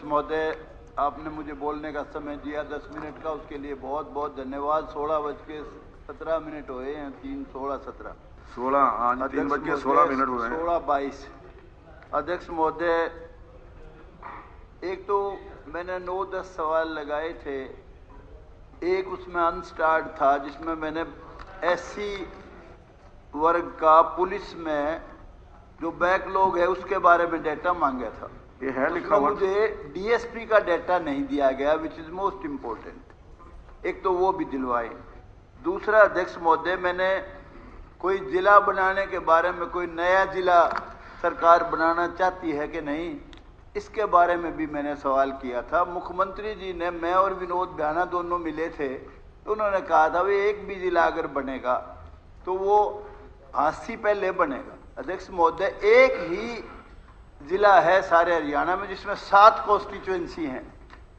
महोदय, आपने मुझे बोलने का समय दिया 10 मिनट का, उसके लिए बहुत बहुत धन्यवाद। 16:17 हुए हैं, 3:16:17 3:16 हुए हैं। 16:22। अध्यक्ष महोदय, एक तो मैंने 9-10 सवाल लगाए थे। एक उसमें अनस्टार्ट था जिसमें मैंने एससी वर्ग का पुलिस में जो बैकलॉग है उसके बारे में डेटा मांगा था। ये है लिखा हुआ। मुझे डीएसपी का डेटा नहीं दिया गया, विच इज मोस्ट इंपॉर्टेंट। एक तो वो भी दिलवाए। दूसरा अध्यक्ष महोदय, मैंने कोई जिला बनाने के बारे में, कोई नया जिला सरकार बनाना चाहती है कि नहीं, इसके बारे में भी मैंने सवाल किया था। मुख्यमंत्री जी ने, मैं और विनोद भ्याना दोनों मिले थे, तो उन्होंने कहा था भाई एक भी जिला अगर बनेगा तो वो हांसी पहले बनेगा। अध्यक्ष महोदय, एक ही जिला है सारे हरियाणा में जिसमें 7 कॉन्स्टिट्यूएंसी हैं,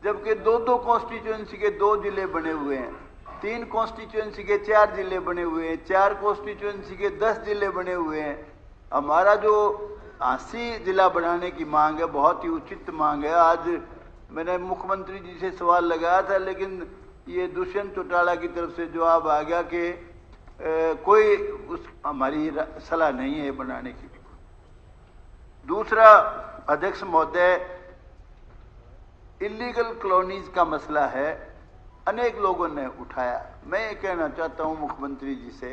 जबकि 2-2 कॉन्स्टिट्यूएंसी के 2 जिले बने हुए हैं, 3 कॉन्स्टिट्यूएंसी के 4 जिले बने हुए हैं, 4 कॉन्स्टिट्यूएंसी के 10 जिले बने हुए हैं। हमारा जो 80 जिला बनाने की मांग है, बहुत ही उचित मांग है। आज मैंने मुख्यमंत्री जी से सवाल लगाया था, लेकिन ये दुष्यंत चौटाला की तरफ से जवाब आ गया कि कोई हमारी सलाह नहीं है बनाने की। दूसरा अध्यक्ष महोदय, इलीगल कॉलोनीज का मसला है, अनेक लोगों ने उठाया। मैं ये कहना चाहता हूं मुख्यमंत्री जी से,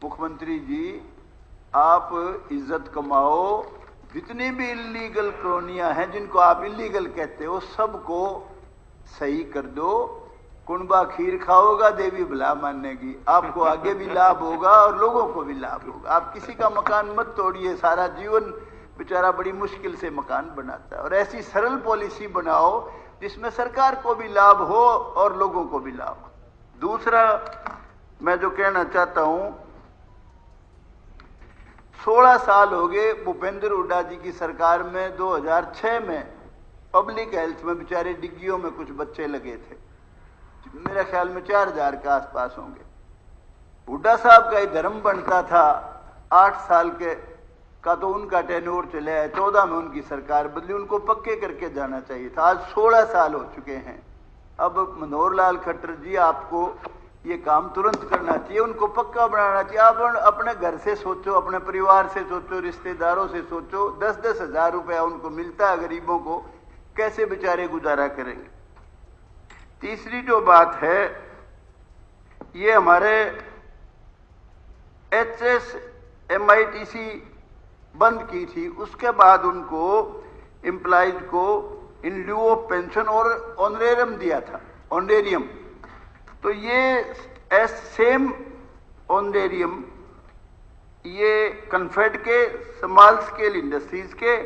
मुख्यमंत्री जी आप इज्जत कमाओ, जितनी भी इलीगल कॉलोनियां हैं जिनको आप इलीगल कहते हो सबको सही कर दो। कुंबा खीर खाओगा देवी भला मानेगी, आपको आगे भी लाभ होगा और लोगों को भी लाभ होगा। आप किसी का मकान मत तोड़िए, सारा जीवन बेचारा बड़ी मुश्किल से मकान बनाता है। और ऐसी सरल पॉलिसी बनाओ जिसमें सरकार को भी लाभ हो और लोगों को भी लाभ हो। दूसरा मैं जो कहना चाहता हूं, 16 साल हो गए भूपेंद्र हुड्डा जी की सरकार में। 2006 में पब्लिक हेल्थ में बेचारे डिग्गियों में कुछ बच्चे लगे थे, मेरे ख्याल में 4000 के आसपास होंगे। हुड्डा साहब का धर्म बनता था, 8 साल के का तो उनका टेन्योर चले है, 14 में उनकी सरकार बदली, उनको पक्के करके जाना चाहिए था। आज 16 साल हो चुके हैं। अब मनोहर लाल खट्टर जी, आपको ये काम तुरंत करना चाहिए, उनको पक्का बनाना चाहिए। आप अपने घर से सोचो, अपने परिवार से सोचो, रिश्तेदारों से सोचो। 10-10 हजार रुपया उनको मिलता है, गरीबों को कैसे बेचारे गुजारा करेंगे। तीसरी जो बात है, ये हमारे HSMITC बंद की थी, उसके बाद उनको एम्प्लॉइज को इन ल्यू ऑफ पेंशन और ऑनरेरियम दिया था, ऑनरेरियम। तो ये सेम ऑनरेरियम ये कन्फेड के, स्मॉल स्केल इंडस्ट्रीज के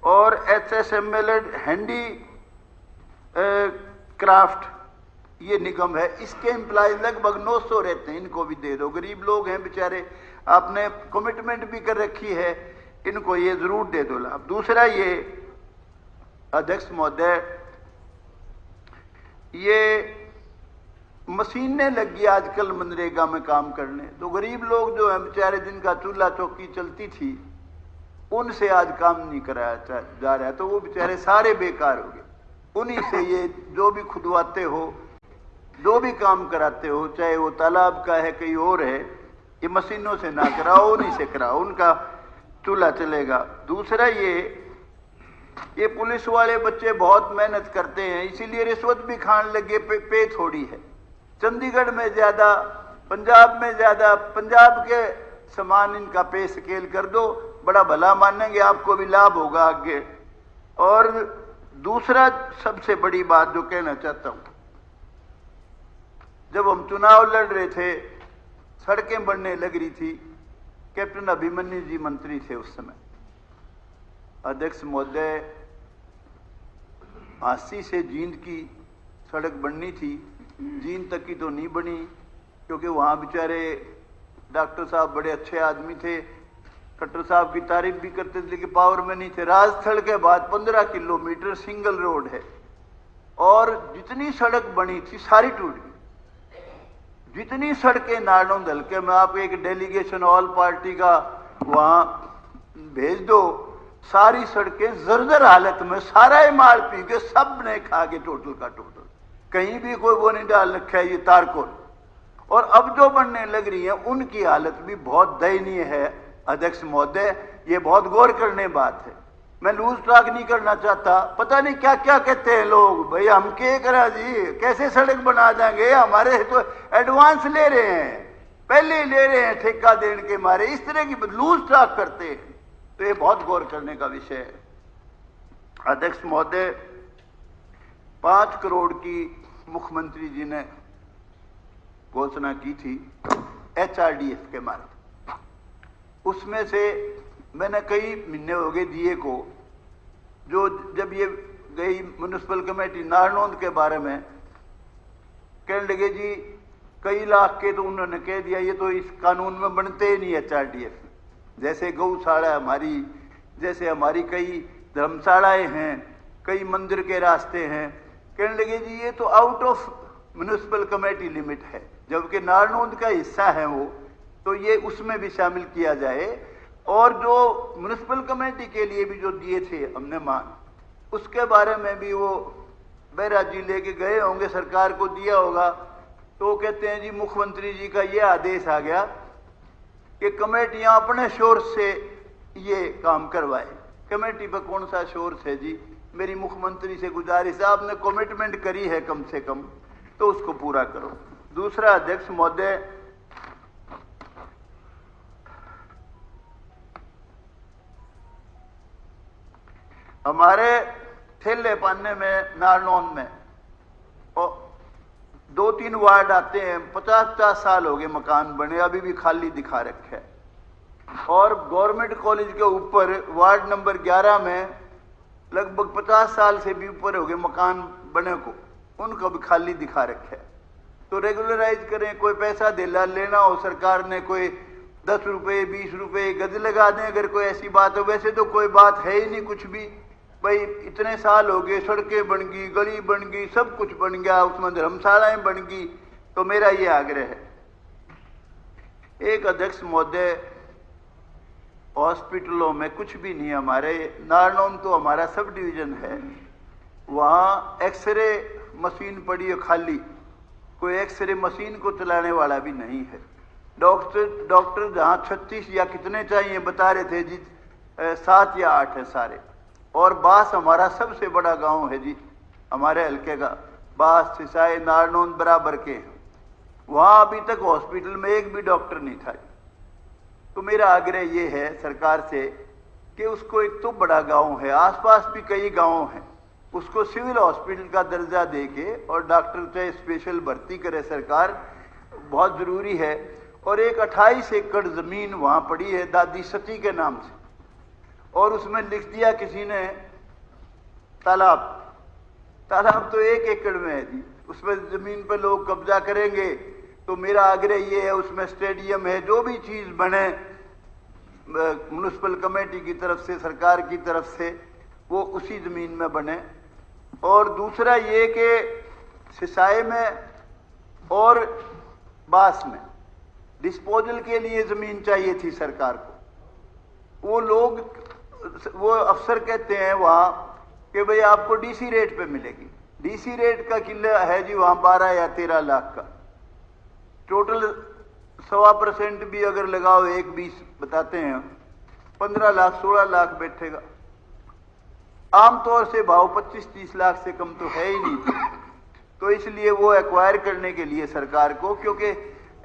और HSML हैंडी क्राफ्ट ये निगम है, इसके एम्प्लॉइज लगभग 900 रहते हैं, इनको भी दे दो। गरीब लोग हैं बेचारे, आपने कमिटमेंट भी कर रखी है, इनको ये जरूर दे दो लाभ। दूसरा ये अध्यक्ष महोदय, ये मशीनें लगी आजकल मनरेगा में काम करने, तो गरीब लोग जो हैं बेचारे, जिनका चूल्हा चौकी चलती थी, उनसे आज काम नहीं कराया जा रहा है, तो वो बेचारे सारे बेकार हो गए। उन्हीं से ये जो भी खुदवाते हो, जो भी काम कराते हो, चाहे वो तालाब का है कहीं और है, ये मशीनों से ना कराओ, उन्हीं से कराओ, उनका चूल्हा चलेगा। दूसरा ये पुलिस वाले बच्चे बहुत मेहनत करते हैं, इसीलिए रिश्वत भी खाने लगे, पे थोड़ी है। चंडीगढ़ में ज्यादा, पंजाब में ज्यादा, पंजाब के समान इनका पे स्केल कर दो, बड़ा भला मानेंगे, आपको भी लाभ होगा आगे। और दूसरा सबसे बड़ी बात जो कहना चाहता हूं, जब हम चुनाव लड़ रहे थे, सड़कें बनने लग रही थी, कैप्टन अभिमन्यु जी मंत्री थे उस समय। अध्यक्ष महोदय, 80 से जींद की सड़क बननी थी, जींद तक की तो नहीं बनी, क्योंकि वहां बेचारे डॉक्टर साहब बड़े अच्छे आदमी थे, खट्टर साहब की तारीफ भी करते थे, लेकिन पावर में नहीं थे। राजस्थल के बाद 15 किलोमीटर सिंगल रोड है, और जितनी सड़क बनी थी सारी टूट गई। जितनी सड़कें नारनौंद हल्के में, आप एक डेलीगेशन ऑल पार्टी का वहां भेज दो, सारी सड़कें जर्जर हालत में, सारा ही माल पी के सब ने खा के टोटल का टोटल, कहीं भी कोई वो नहीं डाल रखा है ये तारकोल। और अब जो बनने लग रही है उनकी हालत भी बहुत दयनीय है अध्यक्ष महोदय, ये बहुत गौर करने बात है। मैं लूज टॉक नहीं करना चाहता, पता नहीं क्या क्या कहते हैं लोग, भाई हम क्या करा जी, कैसे सड़क बना देंगे, हमारे तो एडवांस ले रहे हैं, पहले ही ले रहे हैं ठेका देने के मारे, इस तरह की लूज टॉक करते हैं। तो ये बहुत गौर करने का विषय है अध्यक्ष महोदय। 5 करोड़ की मुख्यमंत्री जी ने घोषणा की थी HRDF के मार्ग, उसमें से मैंने कई महीने हो गए दिए को, जो जब ये गई म्युनिसिपल कमेटी नारनौंद के बारे में कहने लगे जी कई लाख के, तो उन्होंने कह दिया ये तो इस कानून में बनते ही नहीं HRDF। जैसे गौशाला हमारी, जैसे हमारी कई धर्मशालाएं हैं, कई मंदिर के रास्ते हैं, कहने लगे जी ये तो out of municipal committee limit है, जबकि नारनौंद का हिस्सा है वो, तो ये उसमें भी शामिल किया जाए। और जो म्युनिसिपल कमेटी के लिए भी जो दिए थे हमने मांग, उसके बारे में भी वो बैरा जी लेके गए होंगे, सरकार को दिया होगा, तो वो कहते हैं जी मुख्यमंत्री जी का ये आदेश आ गया कि कमेटियां अपने सोर्स से ये काम करवाए। कमेटी पर कौन सा सोर्स है जी, मेरी मुख्यमंत्री से गुजारिश, आपने कमिटमेंट करी है कम से कम तो उसको पूरा करो। दूसरा अध्यक्ष महोदय, हमारे ठेले पाने में नारनौंद में 2-3 वार्ड आते हैं, 50-50 साल हो गए मकान बने, अभी भी खाली दिखा रखे है। और गवर्नमेंट कॉलेज के ऊपर वार्ड नंबर 11 में लगभग 50 साल से भी ऊपर हो गए मकान बने को, उनको भी खाली दिखा रखे है। तो रेगुलराइज करें, कोई पैसा दे लेना हो सरकार ने, कोई 10 रुपये 20 रुपये गज लगा दें अगर कोई ऐसी बात हो। वैसे तो कोई बात है ही नहीं कुछ भी, भाई इतने साल हो गए, सड़कें बन गई, गली बन गई, सब कुछ बन गया, उसमें धर्मशालाएं बन गई। तो मेरा ये आग्रह है, एक अध्यक्ष महोदय, हॉस्पिटलों में कुछ भी नहीं, हमारे नारनौंद तो हमारा सब डिवीजन है, वहाँ एक्सरे मशीन पड़ी है खाली, कोई एक्सरे मशीन को चलाने वाला भी नहीं है। डॉक्टर जहाँ 36 या कितने चाहिए बता रहे थे जी, 7 या 8 है सारे। और बास हमारा सबसे बड़ा गांव है जी, हमारे हल्के का बास सिसाई नारनौंद बराबर के हैं, वहाँ अभी तक हॉस्पिटल में एक भी डॉक्टर नहीं था। तो मेरा आग्रह ये है सरकार से कि उसको, एक तो बड़ा गांव है, आसपास भी कई गांव हैं, उसको सिविल हॉस्पिटल का दर्जा देके और डॉक्टर चाहे स्पेशल भर्ती करे सरकार, बहुत ज़रूरी है। और एक 28 एकड़ ज़मीन वहाँ पड़ी है दादी सती के नाम से, और उसमें लिख दिया किसी ने तालाब तो 1 एकड़ में है जी, उसमें ज़मीन पर लोग कब्जा करेंगे। तो मेरा आग्रह ये है, उसमें स्टेडियम है, जो भी चीज़ बने म्युनिसिपल कमेटी की तरफ से, सरकार की तरफ से, वो उसी ज़मीन में बने। और दूसरा ये कि सिसाई में और बास में डिस्पोजल के लिए ज़मीन चाहिए थी सरकार को। वो अफसर कहते हैं वहाँ कि भाई आपको डीसी रेट पे मिलेगी। डीसी रेट का किला है जी वहाँ 12 या 13 लाख का, टोटल 1.25% भी अगर लगाओ, 1.20 बताते हैं, 15 लाख 16 लाख बैठेगा। आमतौर से भाव 25-30 लाख से कम तो है ही नहीं। तो इसलिए वो एक्वायर करने के लिए सरकार को, क्योंकि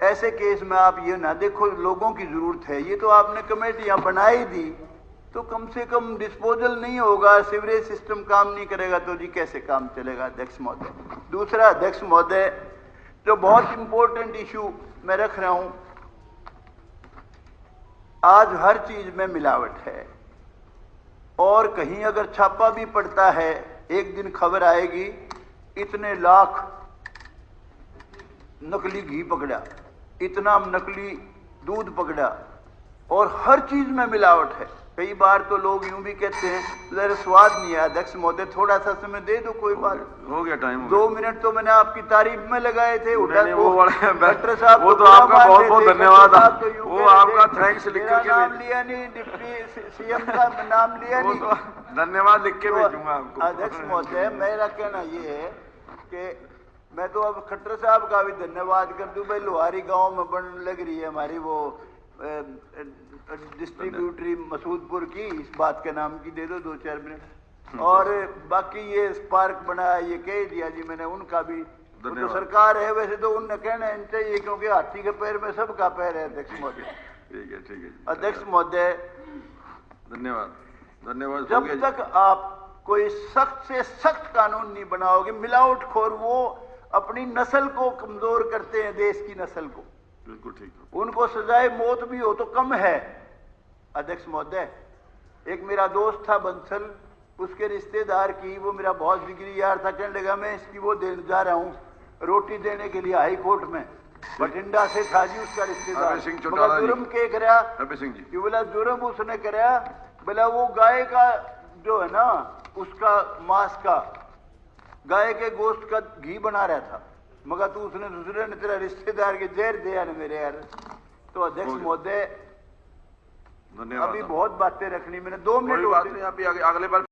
ऐसे केस में आप ये ना देखो, लोगों की जरूरत है, ये तो आपने कमेटियां बनाई दी, तो कम से कम डिस्पोजल नहीं होगा, सीवरेज सिस्टम काम नहीं करेगा, तो जी कैसे काम चलेगा अध्यक्ष महोदय। दूसरा अध्यक्ष महोदय, जो बहुत इंपॉर्टेंट इशू मैं रख रहा हूं, आज हर चीज में मिलावट है, और कहीं अगर छापा भी पड़ता है, एक दिन खबर आएगी इतने लाख नकली घी पकड़ा, इतना नकली दूध पकड़ा, और हर चीज में मिलावट है। कई बार तो लोग यूं भी कहते हैं जरा स्वाद नहीं है। अध्यक्ष महोदय थोड़ा सा समय दे दो, कोई बात हो गया टाइम। 2 मिनट तो मैंने आपकी तारीफ में लगाए थे। वो डॉक्टर साहब वो तो आपका बहुत बहुत धन्यवाद। वो आपका थैंक्स लिख करके नाम लिया नहीं, डिप्टी सीएम का नाम लिया नहीं, धन्यवाद लिख के भेजूंगा आपको। अध्यक्ष महोदय मेरा कहना ये है कि मैं तो अब खट्टर साहब का भी धन्यवाद कर दूं भाई, लोहारी गांव में बन लग रही है हमारी वो डिस्ट्रीब्यूटरी मसूदपुर की, इस बात के नाम की दे दो 2-4 मिनट। और बाकी ये स्पार्क बनाया ये कह दिया जी मैंने, उनका भी तो सरकार है वैसे तो उनने कहना चाहिए क्योंकि हाथी के पैर में सबका पैर है। अध्यक्ष महोदय ठीक है ठीक है। अध्यक्ष महोदय धन्यवाद धन्यवाद। जब तक आप कोई सख्त से सख्त कानून नहीं बनाओगे, मिलावटखोर वो अपनी नस्ल को कमजोर करते हैं, देश की नस्ल को। बिल्कुल ठीक है। उनको सजाए मौत भी हो तो कम है। अध्यक्ष महोदय एक मेरा दोस्त था बंसल, उसके रिश्तेदार की, वो मेरा बहुत जिगरी यार था, कहने लगा मैं इसकी वो देने जा रहा हूँ रोटी देने के लिए हाई कोर्ट में, बठिंडा से था जी उसका रिश्तेदार। जुर्म के करा कि बोला जुर्म उसने करा बोला वो गाय का जो है ना उसका मांस का गाय के गोश्त का घी बना रहा था, मगर तू उसने दूसरे ने तेरा रिश्तेदार के जहर दिया ना मेरे यार। तो अध्यक्ष महोदय अभी बहुत बातें रखनी, मैंने 2 मिनट बात नहीं, अभी अगले बार